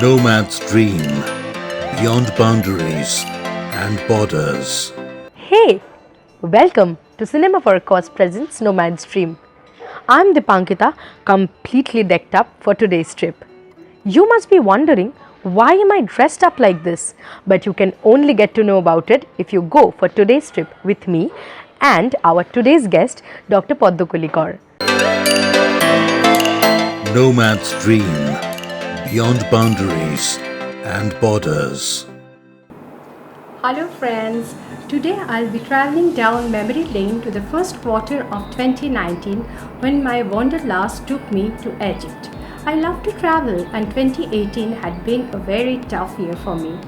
Nomad's dream, beyond boundaries and borders. Hey, welcome to Cinema for a Cause presents Nomad's Dream. I'm Dipankita, completely decked up for today's trip. You must be wondering, why am I dressed up like this? But you can only get to know about it if you go for today's trip with me and our today's guest, Dr. Padmakali Kar. Nomad's dream, beyond boundaries and borders. Hello friends, today I'll be traveling down memory lane to the first quarter of 2019 when my wanderlust took me to Egypt. I love to travel and 2018 had been a very tough year for me.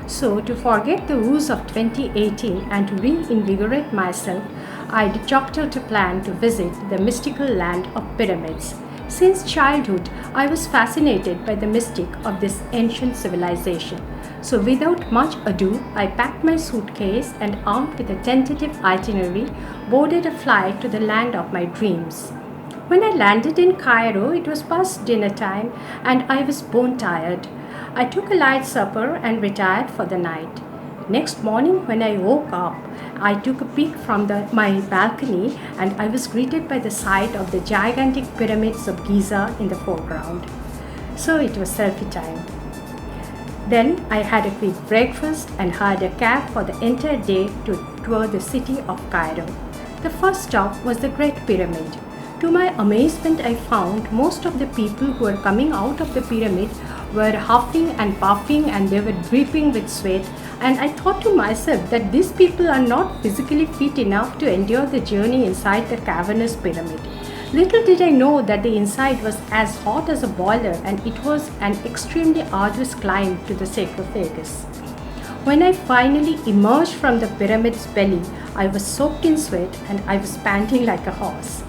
So to forget the woes of 2018 and to reinvigorate myself, I chalked out a plan to visit the mystical land of pyramids. Since childhood, I was fascinated by the mystic of this ancient civilization. So without much ado, I packed my suitcase and armed with a tentative itinerary, boarded a flight to the land of my dreams. When I landed in Cairo, it was past dinner time and I was bone tired. I took a light supper and retired for the night. Next morning when I woke up, I took a peek from my balcony and I was greeted by the sight of the gigantic pyramids of Giza in the foreground. So it was selfie time. Then I had a quick breakfast and hired a cab for the entire day to tour the city of Cairo. The first stop was the Great Pyramid. To my amazement, I found most of the people who were coming out of the pyramid were huffing and puffing and they were dripping with sweat, and I thought to myself that these people are not physically fit enough to endure the journey inside the cavernous pyramid. Little did I know that the inside was as hot as a boiler and it was an extremely arduous climb to the sarcophagus. When I finally emerged from the pyramid's belly, I was soaked in sweat and I was panting like a horse.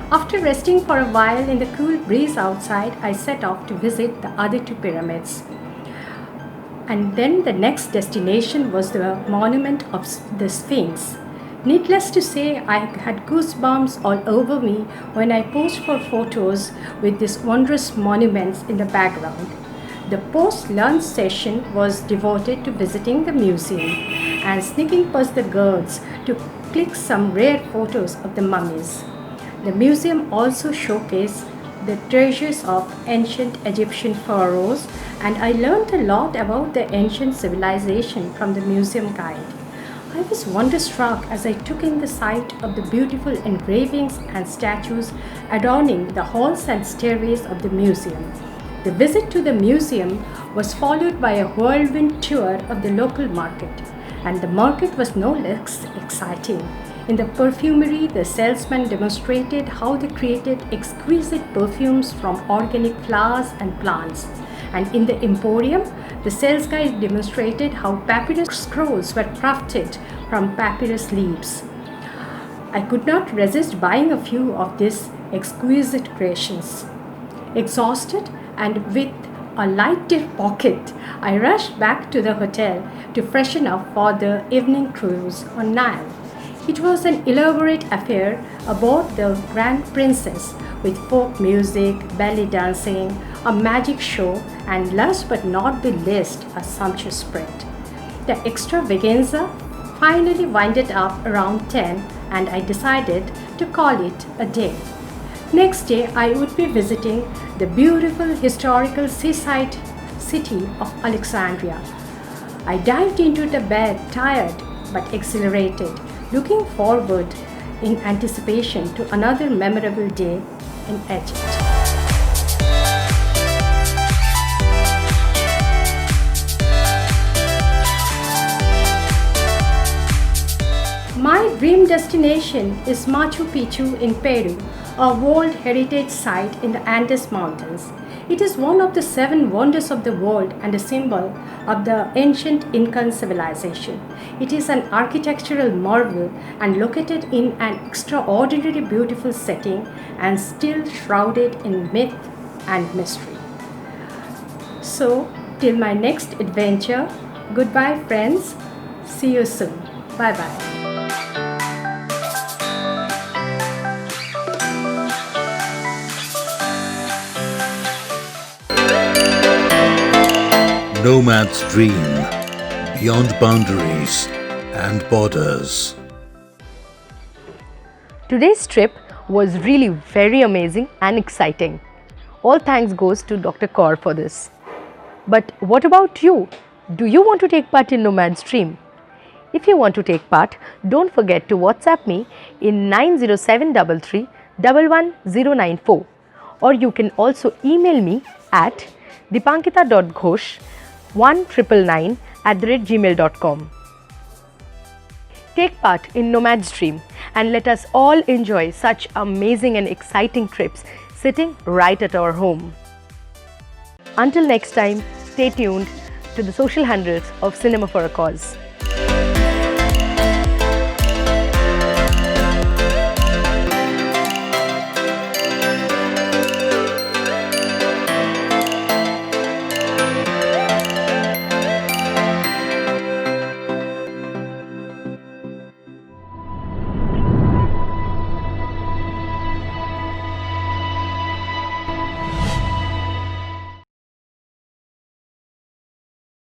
After resting for a while in the cool breeze outside, I set off to visit the other two pyramids. And then the next destination was the monument of the Sphinx. Needless to say, I had goosebumps all over me when I posed for photos with these wondrous monuments in the background. The post-lunch session was devoted to visiting the museum and sneaking past the guards to click some rare photos of the mummies. The museum also showcased the treasures of ancient Egyptian pharaohs, and I learned a lot about the ancient civilization from the museum guide. I was wonderstruck as I took in the sight of the beautiful engravings and statues adorning the halls and stairways of the museum. The visit to the museum was followed by a whirlwind tour of the local market, and the market was no less exciting. In the perfumery, the salesman demonstrated how they created exquisite perfumes from organic flowers and plants. And in the emporium, the sales guy demonstrated how papyrus scrolls were crafted from papyrus leaves. I could not resist buying a few of these exquisite creations. Exhausted and with a light deep pocket, I rushed back to the hotel to freshen up for the evening cruise on Nile. It was an elaborate affair aboard the Grand Princess with folk music, belly dancing, a magic show, and last but not the least, a sumptuous spread. The extravaganza finally winded up around 10 and I decided to call it a day. Next day, I would be visiting the beautiful historical seaside city of Alexandria. I dived into the bed tired but exhilarated, looking forward in anticipation to another memorable day in Egypt. My dream destination is Machu Picchu in Peru, a World Heritage Site in the Andes Mountains. It is one of the 7 wonders of the world and a symbol of the ancient Incan civilization. It is an architectural marvel and located in an extraordinarily beautiful setting and still shrouded in myth and mystery. So, till my next adventure, goodbye friends. See you soon. Bye bye. Nomad's Dream, Beyond Boundaries and Borders. Today's trip was really very amazing and exciting. All thanks goes to Dr. Kaur for this. But what about you? Do you want to take part in Nomad's Dream? If you want to take part, don't forget to WhatsApp me in 90733 11094, or you can also email me at DipankitaGhosh 1999@gmail.com. Take part in Nomad's Dream and let us all enjoy such amazing and exciting trips sitting right at our home. Until next time, stay tuned to the social handles of Cinema for a Cause.